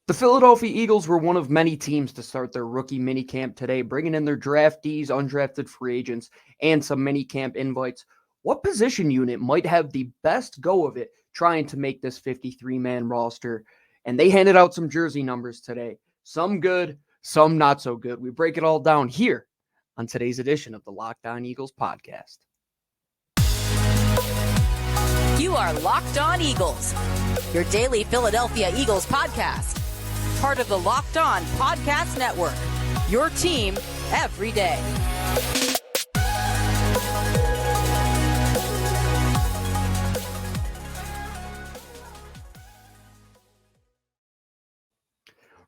The Philadelphia Eagles were one of many teams to start their rookie minicamp today, bringing in their draftees, undrafted free agents, and some minicamp invites. What position unit might have the best go of it trying to make this 53-man roster? And they handed out some jersey numbers today. Some good, some not so good. We break it all down here on today's edition of the Locked On Eagles podcast. You are Locked On Eagles, your daily Philadelphia Eagles podcast. Part of the Locked On Podcast Network, your team every day.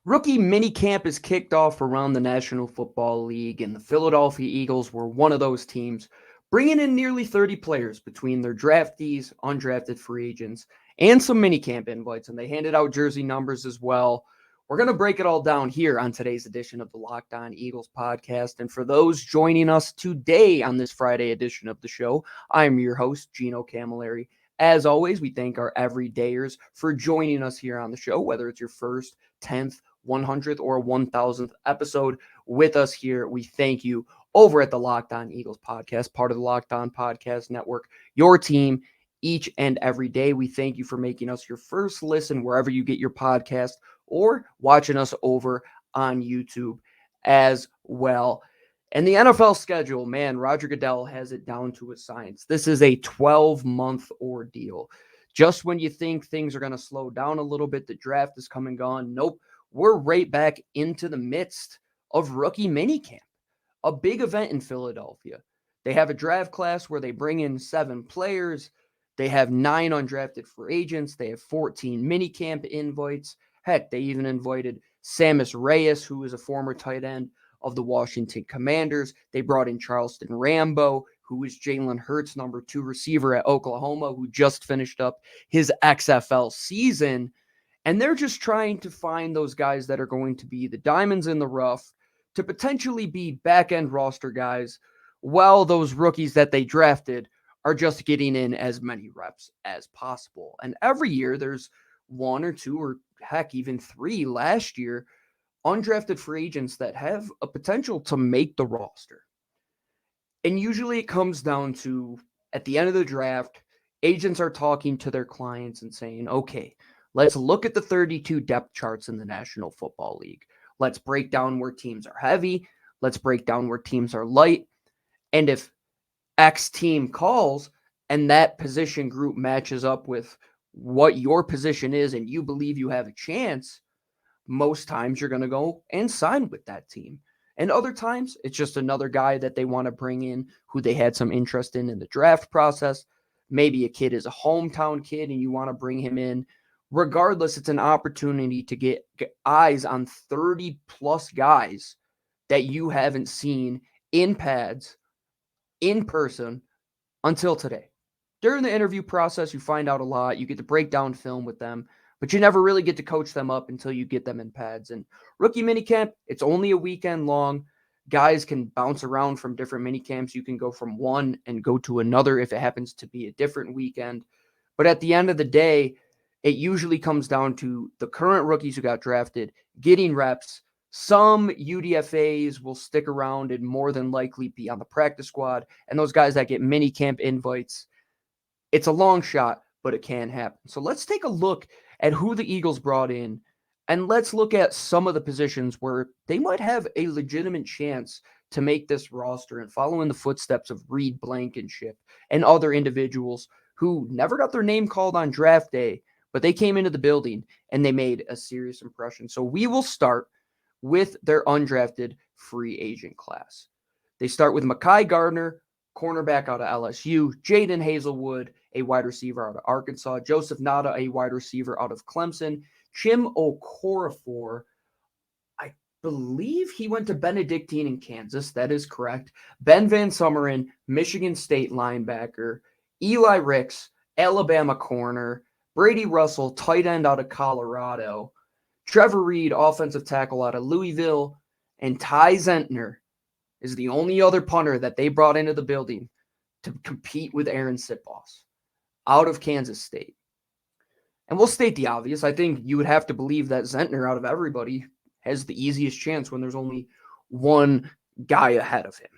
Rookie minicamp is kicked off around the National Football League, and the Philadelphia Eagles were one of those teams, bringing in nearly 30 players between their draftees, undrafted free agents, and some minicamp invites, and they handed out jersey numbers as well. We're going to break it all down here on today's edition of the Locked On Eagles podcast. And for those joining us today on this Friday edition of the show, I'm your host, Gino Camilleri. As always, we thank our everydayers for joining us here on the show, whether it's your first, 10th, 100th, or 1000th episode with us here. We thank you over at the Locked On Eagles podcast, part of the Locked On Podcast Network, your team each and every day. We thank you for making us your first listen wherever you get your podcast, or watching us over on YouTube as well. And the NFL schedule, man, Roger Goodell has it down to a science. This is a 12-month ordeal. Just when you think things are going to slow down a little bit, the draft is come and gone. Nope, we're right back into the midst of rookie minicamp, a big event in Philadelphia. They have a draft class where they bring in 7 players. They have 9 undrafted free agents. They have 14 minicamp invites. Heck, they even invited Sammis Reyes, who is a former tight end of the Washington Commanders. They brought in Charleston Rambo, who is Jalen Hurts' number 2 receiver at Oklahoma, who just finished up his XFL season. And they're just trying to find those guys that are going to be the diamonds in the rough to potentially be back-end roster guys, while those rookies that they drafted are just getting in as many reps as possible. And every year there's 1 or 2 or heck, even 3 last year, undrafted free agents that have a potential to make the roster. And usually it comes down to, at the end of the draft, agents are talking to their clients and saying, okay, let's look at the 32 depth charts in the National Football League. Let's break down where teams are heavy. Let's break down where teams are light. And if X team calls and that position group matches up with what your position is and you believe you have a chance, most times you're going to go and sign with that team. And other times it's just another guy that they want to bring in who they had some interest in the draft process. Maybe a kid is a hometown kid and you want to bring him in. Regardless, it's an opportunity to get eyes on 30 plus guys that you haven't seen in pads, in person, until today. During the interview process, you find out a lot. You get to break down film with them, but you never really get to coach them up until you get them in pads. And rookie minicamp, it's only a weekend long. Guys can bounce around from different minicamps. You can go from one and go to another if it happens to be a different weekend. But at the end of the day, it usually comes down to the current rookies who got drafted getting reps. Some UDFAs will stick around and more than likely be on the practice squad. And those guys that get minicamp invites, it's a long shot, but it can happen. So let's take a look at who the Eagles brought in, and let's look at some of the positions where they might have a legitimate chance to make this roster and follow in the footsteps of Reed Blankenship and other individuals who never got their name called on draft day, but they came into the building and they made a serious impression. So we will start with their undrafted free agent class. They start with Mekhi Gardner, cornerback out of LSU, Jaden Hazelwood, a wide receiver out of Arkansas, Joseph Nada, a wide receiver out of Clemson, Chim Okorafor, I believe he went to Benedictine in Kansas, that is correct, Ben Van Sumeren, Michigan State linebacker, Eli Ricks, Alabama corner, Brady Russell, tight end out of Colorado, Trevor Reed, offensive tackle out of Louisville, and Ty Zentner is the only other punter that they brought into the building to compete with Aaron Sipos out of Kansas State. And we'll state the obvious. I think you would have to believe that Zentner, out of everybody, has the easiest chance when there's only one guy ahead of him.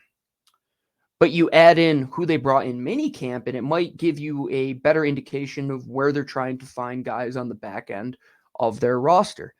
But you add in who they brought in minicamp, and it might give you a better indication of where they're trying to find guys on the back end of their roster.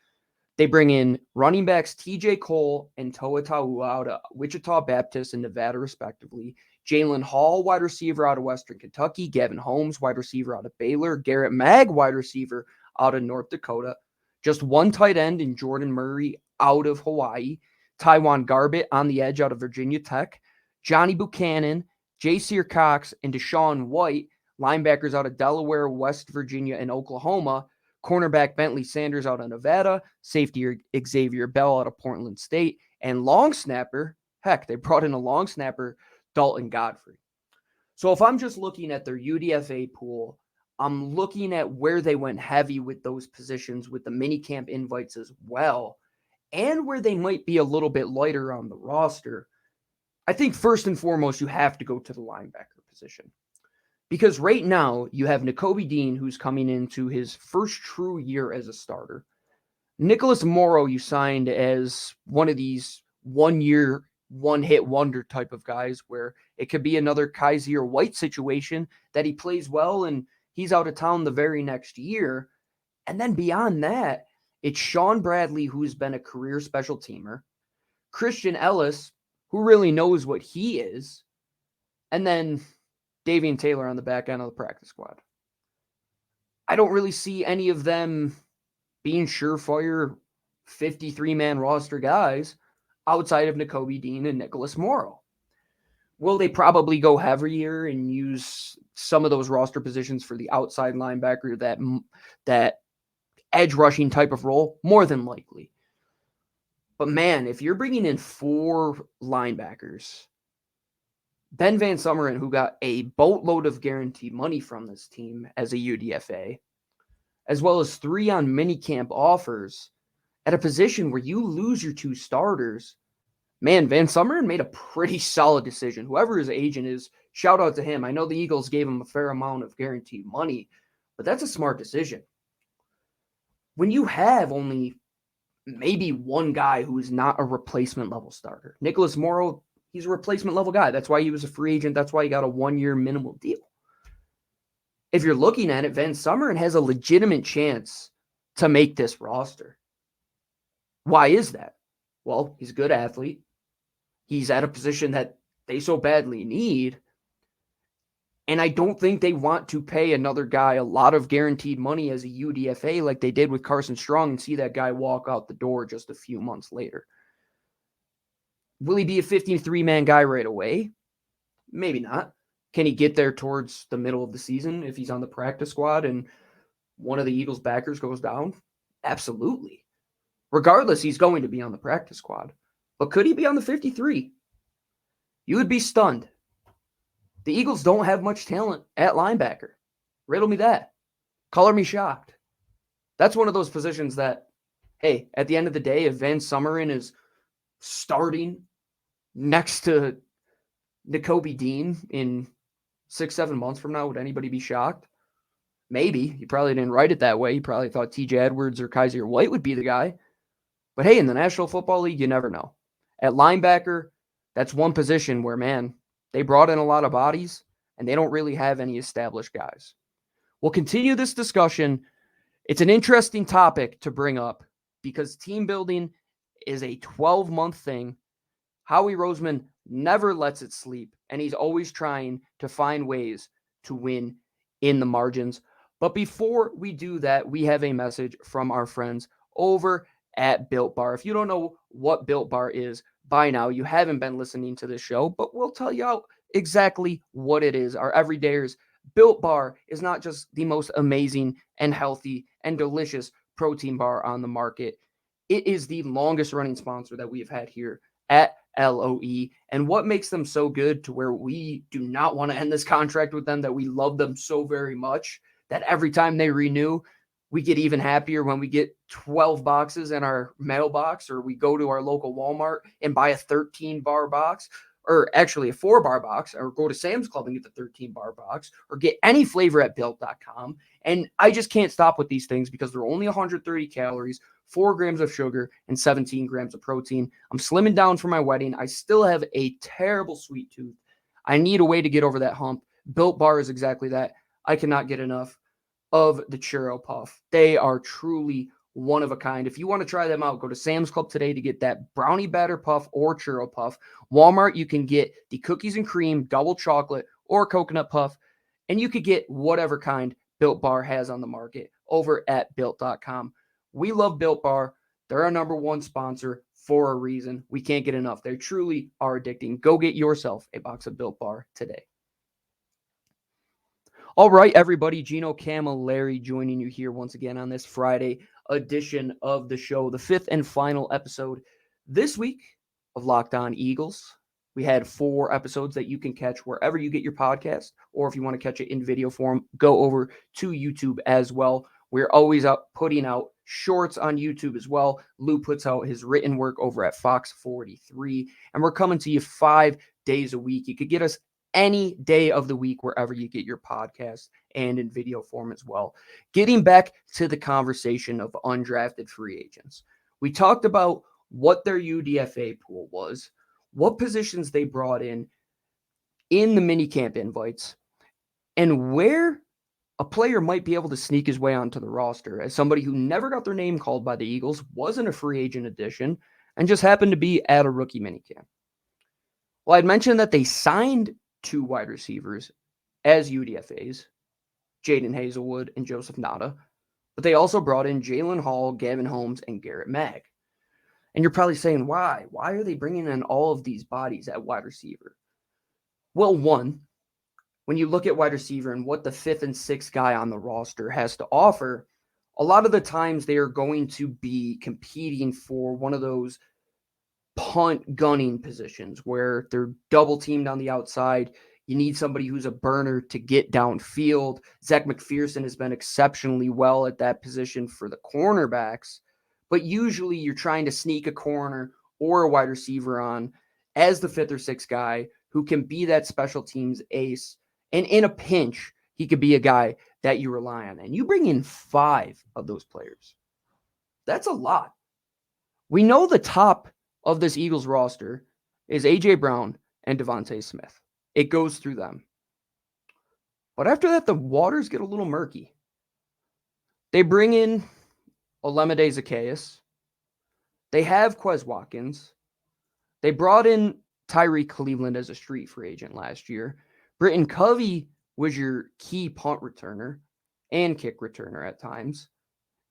They bring in running backs TJ Cole and Toa Taua out of Wichita Baptist and Nevada, respectively. Jalen Hall, wide receiver out of Western Kentucky. Gavin Holmes, wide receiver out of Baylor. Garrett Magg, wide receiver out of North Dakota. Just one tight end in Jordan Murray out of Hawaii. Tywan Garbett on the edge out of Virginia Tech. Johnny Buchanan, J.C. Cox, and Deshaun White, linebackers out of Delaware, West Virginia, and Oklahoma. Cornerback Bentley Sanders out of Nevada, safety Xavier Bell out of Portland State, and long snapper, heck, they brought in a long snapper, Dalton Godfrey. So if I'm just looking at their UDFA pool, I'm looking at where they went heavy with those positions with the minicamp invites as well, and where they might be a little bit lighter on the roster. I think first and foremost, you have to go to the linebacker position. Because right now, you have Nakobe Dean, who's coming into his first true year as a starter. Nicholas Morrow, you signed as one of these 1 year, one hit wonder type of guys where it could be another Kaiser White situation that he plays well and he's out of town the very next year. And then beyond that, it's Sean Bradley, who's been a career special teamer, Christian Ellis, who really knows what he is, and then Davian Taylor on the back end of the practice squad. I don't really see any of them being surefire 53-man roster guys outside of Nakobe Dean and Nicholas Morrow. Will they probably go heavier and use some of those roster positions for the outside linebacker, that edge rushing type of role? More than likely. But man, if you're bringing in 4 linebackers, Ben Van Sumeren, who got a boatload of guaranteed money from this team as a UDFA, as well as 3 on minicamp offers at a position where you lose your 2 starters, man, Van Sumeren made a pretty solid decision. Whoever his agent is, shout out to him. I know the Eagles gave him a fair amount of guaranteed money, but that's a smart decision. When you have only maybe one guy who is not a replacement level starter. Nicholas Morrow, he's a replacement level guy. That's why he was a free agent. That's why he got a 1-year minimal deal. If you're looking at it, Van Sumeren has a legitimate chance to make this roster. Why is that? Well, he's a good athlete. He's at a position that they so badly need. And I don't think they want to pay another guy a lot of guaranteed money as a UDFA like they did with Carson Strong and see that guy walk out the door just a few months later. Will he be a 53-man guy right away? Maybe not. Can he get there towards the middle of the season if he's on the practice squad and one of the Eagles backers goes down? Absolutely. Regardless, he's going to be on the practice squad. But could he be on the 53? You would be stunned. The Eagles don't have much talent at linebacker. Riddle me that. Color me shocked. That's one of those positions that, hey, at the end of the day, if Van Sumeren is starting next to Nakobe Dean in 6-7 months from now, would anybody be shocked? Maybe. He probably didn't write it that way. He probably thought TJ Edwards or Kaiser White would be the guy. But hey, in the National Football League, you never know. At linebacker, that's one position where, man, they brought in a lot of bodies, and they don't really have any established guys. We'll continue this discussion. It's an interesting topic to bring up because team building is a 12-month thing. Howie Roseman never lets it sleep, and he's always trying to find ways to win in the margins. But before we do that, we have a message from our friends over at Built Bar. If you don't know what Built Bar is by now, you haven't been listening to this show, but we'll tell you out exactly what it is. Our everydayers, Built Bar is not just the most amazing and healthy and delicious protein bar on the market. It is the longest running sponsor that we've had here at LOE. And what makes them so good to where we do not want to end this contract with them, that we love them so very much that every time they renew, we get even happier when we get 12 boxes in our mailbox, or we go to our local Walmart and buy a 13-bar box, or actually a 4-bar box, or go to Sam's Club and get the 13-bar box, or get any flavor at built.com. And I just can't stop with these things because they're only 130 calories, 4 grams of sugar, and 17 grams of protein. I'm slimming down for my wedding. I still have a terrible sweet tooth. I need a way to get over that hump. Built Bar is exactly that. I cannot get enough of the Churro Puff. They are truly one of a kind. If you want to try them out, go to Sam's Club today to get that brownie batter puff or churro puff. Walmart, you can get the cookies and cream, double chocolate, or coconut puff. And you could get whatever kind Built Bar has on the market over at built.com. We love Built Bar. They're our number one sponsor for a reason. We can't get enough. They truly are addicting. Go get yourself a box of Built Bar today. All right, everybody. Gino Camilleri joining you here once again on this Friday edition of the show, the 5th and final episode this week of Locked On Eagles. We had 4 episodes that you can catch wherever you get your podcast, or if you want to catch it in video form, go over to YouTube as well. We're always up putting out shorts on YouTube as well. Lou puts out his written work over at Fox 43, and we're coming to you 5 days a week. You could get us any day of the week wherever you get your podcast and in video form as well. Getting back to the conversation of undrafted free agents. We talked about what their UDFA pool was, what positions they brought in the minicamp invites, and where a player might be able to sneak his way onto the roster as somebody who never got their name called by the Eagles, wasn't a free agent addition, and just happened to be at a rookie minicamp. Well, I'd mentioned that they signed 2 wide receivers as UDFAs, Jaden Hazelwood and Joseph Nada, but they also brought in Jalen Hall, Gavin Holmes, and Garrett Magg. And you're probably saying, why? Why are they bringing in all of these bodies at wide receiver? Well, one, when you look at wide receiver and what the 5th and 6th guy on the roster has to offer, a lot of the times they are going to be competing for one of those punt gunning positions where they're double teamed on the outside. You need somebody who's a burner to get downfield. Zach McPherson has been exceptionally well at that position for the cornerbacks, but usually you're trying to sneak a corner or a wide receiver on as the 5th or 6th guy who can be that special teams ace. And in a pinch, he could be a guy that you rely on. And you bring in 5 of those players. That's a lot. We know the top of this Eagles roster is A.J. Brown and Devontae Smith. It goes through them. But after that, the waters get a little murky. They bring in Olamide Zaccheaus. They have Quez Watkins. They brought in Tyree Cleveland as a street free agent last year. Britton Covey was your key punt returner and kick returner at times.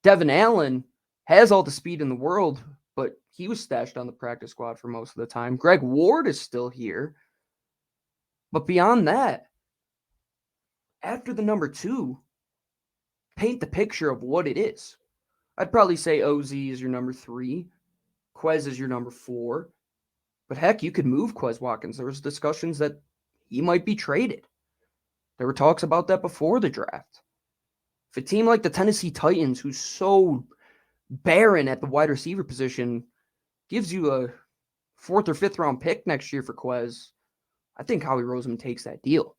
Devin Allen has all the speed in the world, but he was stashed on the practice squad for most of the time. Greg Ward is still here. But beyond that, after the number 2, paint the picture of what it is. I'd probably say OZ is your number 3. Quez is your number 4. But heck, you could move Quez Watkins. There was discussions that he might be traded. There were talks about that before the draft. If a team like the Tennessee Titans, who's so barren at the wide receiver position, gives you a 4th or 5th round pick next year for Quez, I think Howie Roseman takes that deal.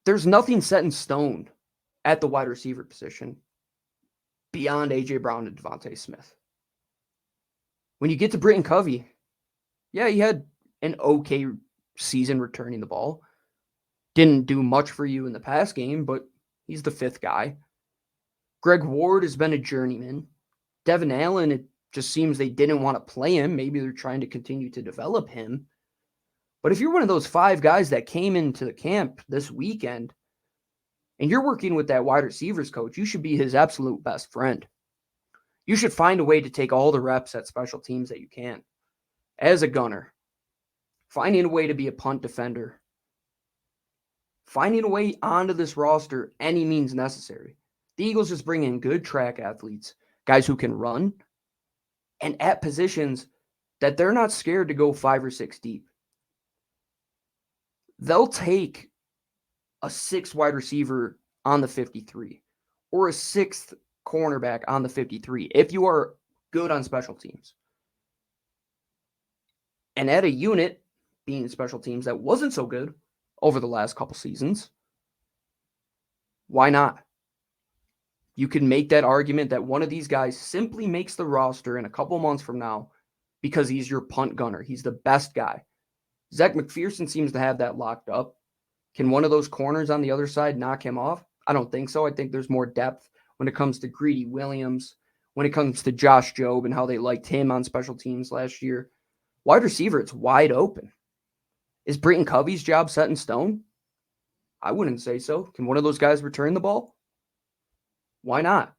There's nothing set in stone at the wide receiver position beyond A.J. Brown and Devontae Smith. When you get to Britton Covey, yeah, he had an okay season returning the ball. Didn't do much for you in the pass game, but he's the 5th guy. Greg Ward has been a journeyman. Devin Allen, it just seems they didn't want to play him. Maybe they're trying to continue to develop him. But if you're one of those 5 guys that came into the camp this weekend and you're working with that wide receivers coach, you should be his absolute best friend. You should find a way to take all the reps at special teams that you can. As a gunner, finding a way to be a punt defender, finding a way onto this roster any means necessary. The Eagles just bring in good track athletes, guys who can run, and at positions that they're not scared to go 5 or 6 deep. They'll take a 6th wide receiver on the 53 or a 6th cornerback on the 53 if you are good on special teams. and at a unit, being special teams, that wasn't so good over the last couple seasons, why not? You can make that argument that one of these guys simply makes the roster in a couple months from now because he's your punt gunner. He's the best guy. Zach McPherson seems to have that locked up. Can one of those corners on the other side knock him off? I don't think so. I think there's more depth when it comes to Greedy Williams, when it comes to Josh Jobe and how they liked him on special teams last year. Wide receiver, it's wide open. Is Britton Covey's job set in stone? I wouldn't say so. Can one of those guys return the ball? Why not?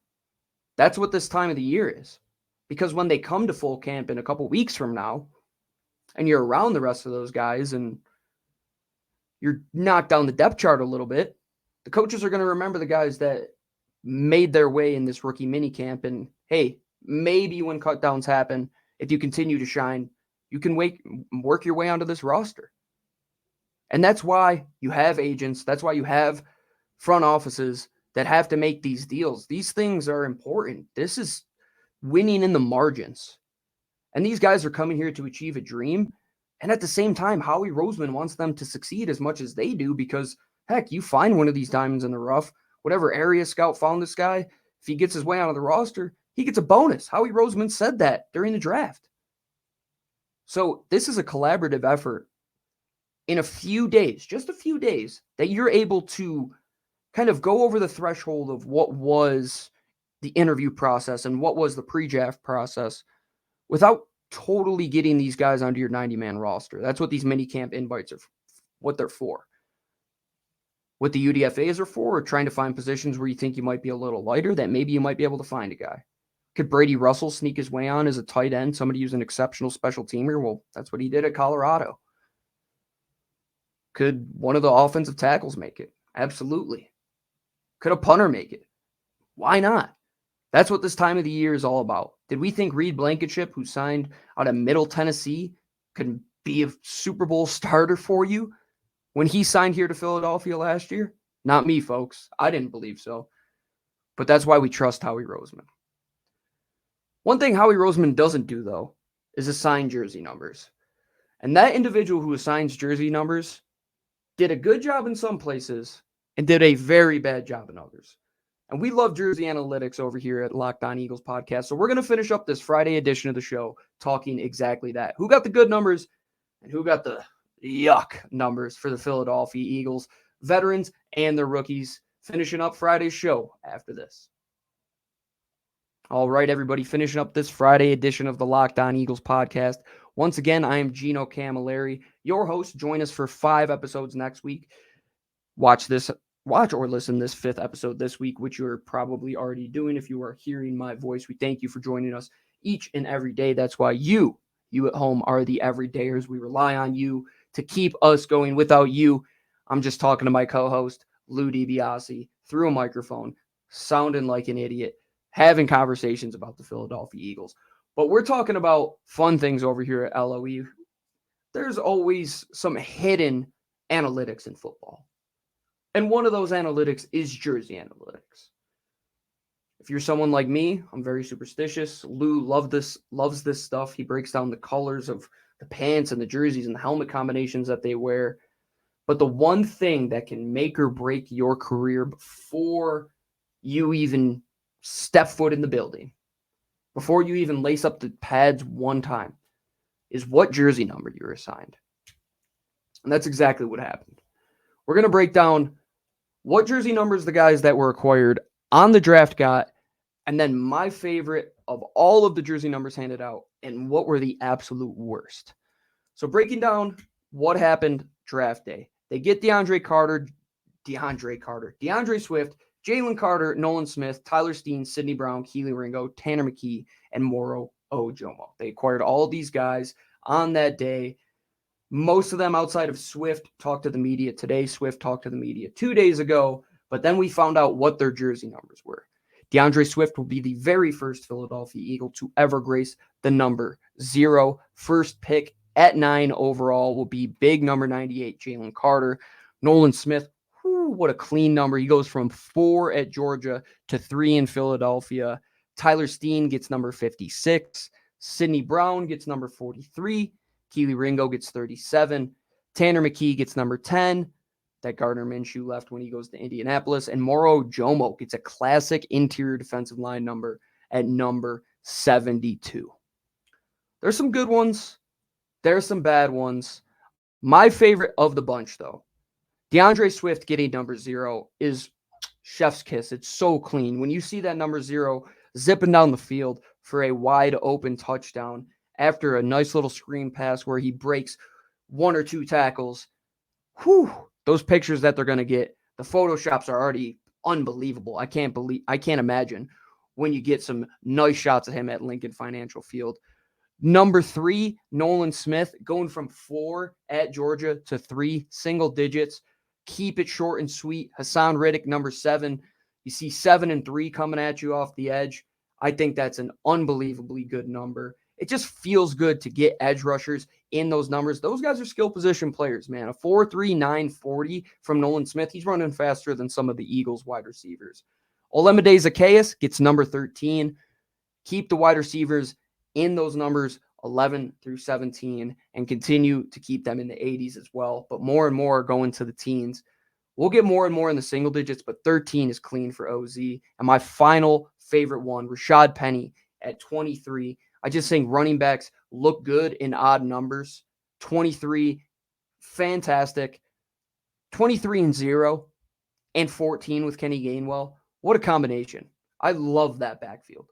That's what this time of the year is. Because when they come to full camp in a couple weeks from now, and you're around the rest of those guys and you're knocked down the depth chart a little bit, the coaches are going to remember the guys that made their way in this rookie minicamp. And hey, maybe when cutdowns happen, if you continue to shine, you can work your way onto this roster. And that's why you have agents. That's why you have front offices that have to make these deals. These things are important. This is winning in the margins. And these guys are coming here to achieve a dream. And at the same time, Howie Roseman wants them to succeed as much as they do because, heck, you find one of these diamonds in the rough, whatever area scout found this guy, if he gets his way onto the roster, he gets a bonus. Howie Roseman said that during the draft. So this is a collaborative effort in a few days, just a few days, that you're able to kind of go over the threshold of what was the interview process and what was the pre-draft process without totally getting these guys onto your 90-man roster. That's what these mini-camp invites are, what they're for. What the UDFAs are for, trying to find positions where you think you might be a little lighter, that maybe you might be able to find a guy. Could Brady Russell sneak his way on as a tight end, somebody who's an exceptional special teamer? Well, that's what he did at Colorado. Could one of the offensive tackles make it? Absolutely. Could a punter make it? Why not? That's what this time of the year is all about. Did we think Reed Blankenship, who signed out of Middle Tennessee, could be a Super Bowl starter for you when he signed here to Philadelphia last year? Not me, folks. I didn't believe so. But that's why we trust Howie Roseman. One thing Howie Roseman doesn't do, though, is assign jersey numbers. And that individual who assigns jersey numbers did a good job in some places and did a very bad job in others. And we love jersey analytics over here at Locked On Eagles podcast. So we're going to finish up this Friday edition of the show talking exactly that. Who got the good numbers and who got the yuck numbers for the Philadelphia Eagles, veterans and their rookies, finishing up Friday's show after this. All right, everybody, finishing up this Friday edition of the Locked On Eagles podcast. Once again, I am Gino Camilleri, your host. Join us for 5 episodes next week. Watch or listen this 5th episode this week, which you're probably already doing if you are hearing my voice. We thank you for joining us each and every day. That's why you at home are the everydayers. We rely on you to keep us going. Without you, I'm just talking to my co-host, Lou DiBiase, through a microphone, sounding like an idiot, having conversations about the Philadelphia Eagles. But we're talking about fun things over here at LOE. There's always some hidden analytics in football. And one of those analytics is jersey analytics. If you're someone like me, I'm very superstitious. Lou loves this stuff. He breaks down the colors of the pants and the jerseys and the helmet combinations that they wear. But the one thing that can make or break your career before you even step foot in the building, before you even lace up the pads one time, is what jersey number you're assigned. And that's exactly what happened. We're going to break down what jersey numbers the guys that were acquired on the draft got, and then my favorite of all of the jersey numbers handed out, and what were the absolute worst. So breaking down what happened draft day. They get DeAndre Swift, Jalen Carter, Nolan Smith, Tyler Steen, Sidney Brown, Keely Ringo, Tanner McKee, and Moro Ojomo. They acquired all these guys on that day. Most of them outside of Swift talked to the media today. Swift talked to the media 2 days ago, but then we found out what their jersey numbers were. DeAndre Swift will be the very first Philadelphia Eagle to ever grace the number 0. First pick at 9 overall will be big number 98, Jalen Carter. Nolan Smith, what a clean number. He goes from 4 at Georgia to 3 in Philadelphia. Tyler Steen gets number 56. Sidney Brown gets number 43. Keely Ringo gets 37. Tanner McKee gets number 10. That Gardner Minshew left when he goes to Indianapolis. And Moro Jomo gets a classic interior defensive line number at number 72. There's some good ones. There's some bad ones. My favorite of the bunch, though, DeAndre Swift getting number 0 is chef's kiss. It's so clean. When you see that number 0 zipping down the field for a wide open touchdown after a nice little screen pass where he breaks 1 or 2 tackles, those pictures that they're going to get, the Photoshops are already unbelievable. I can't imagine when you get some nice shots of him at Lincoln Financial Field. Number 3, Nolan Smith, going from 4 at Georgia to 3, single digits. Keep it short and sweet. Hassan Riddick, number 7. You see 7 and 3 coming at you off the edge. I think that's an unbelievably good number. It just feels good to get edge rushers in those numbers. Those guys are skill position players, man. A 4.3 940 from Nolan Smith. He's running faster than some of the Eagles wide receivers. Olamide Zaccheaus gets number 13. Keep the wide receivers in those numbers 11 through 17 and continue to keep them in the 80s as well. But more and more are going to the teens. We'll get more and more in the single digits, but 13 is clean for OZ. And my final favorite one, Rashad Penny at 23. I just think running backs look good in odd numbers. 23, fantastic. 23 and 0 and 14 with Kenny Gainwell. What a combination. I love that backfield.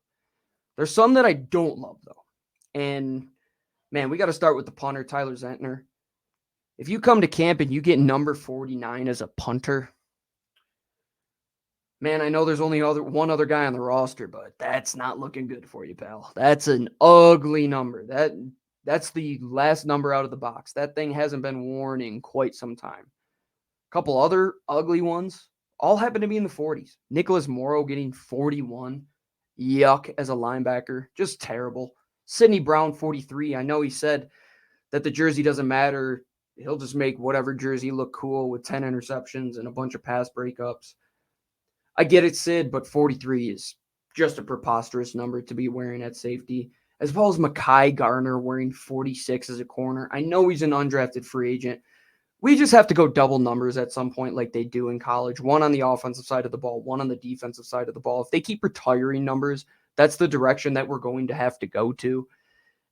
There's some that I don't love, though. And, man, we got to start with the punter, Tyler Zentner. If you come to camp and you get number 49 as a punter, man, I know there's only one other guy on the roster, but that's not looking good for you, pal. That's an ugly number. That's the last number out of the box. That thing hasn't been worn in quite some time. A couple other ugly ones all happen to be in the 40s. Nicholas Morrow getting 41. Yuck, as a linebacker. Just terrible. Sidney Brown, 43. I know he said that the jersey doesn't matter. He'll just make whatever jersey look cool with 10 interceptions and a bunch of pass breakups. I get it, Sid, but 43 is just a preposterous number to be wearing at safety. As well as Mekhi Garner wearing 46 as a corner. I know he's an undrafted free agent. We just have to go double numbers at some point like they do in college. One on the offensive side of the ball, one on the defensive side of the ball. If they keep retiring numbers, that's the direction that we're going to have to go to.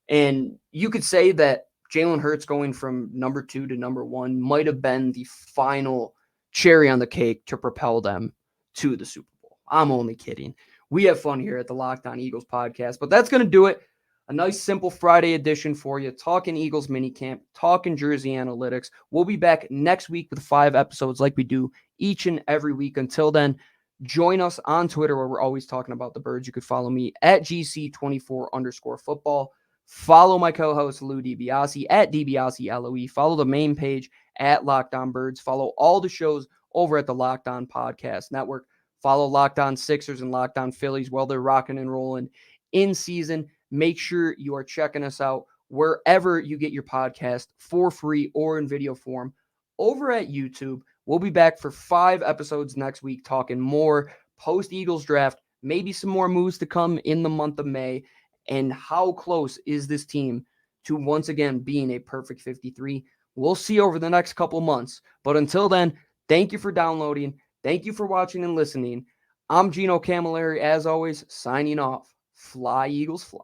And you could say that Jalen Hurts going from number 2 to number 1 might have been the final cherry on the cake to propel them to the Super Bowl. I'm only kidding. We have fun here at the Locked On Eagles podcast, but that's going to do it. A nice, simple Friday edition for you. Talking Eagles minicamp, talking jersey analytics. We'll be back next week with 5 episodes like we do each and every week. Until then, join us on Twitter where we're always talking about the birds. You could follow me at GC24_football. Follow my co-host Lou DiBiase at DiBiaseLOE. Follow the main page at Locked On Birds. Follow all the shows over at the Locked On Podcast Network. Follow Locked On Sixers and Locked On Phillies while they're rocking and rolling in season. Make sure you are checking us out wherever you get your podcast for free or in video form over at YouTube. We'll be back for 5 episodes next week talking more post-Eagles draft, maybe some more moves to come in the month of May, and how close is this team to once again being a perfect 53. We'll see over the next couple months. But until then, thank you for downloading. Thank you for watching and listening. I'm Gino Camilleri, as always, signing off. Fly, Eagles, fly.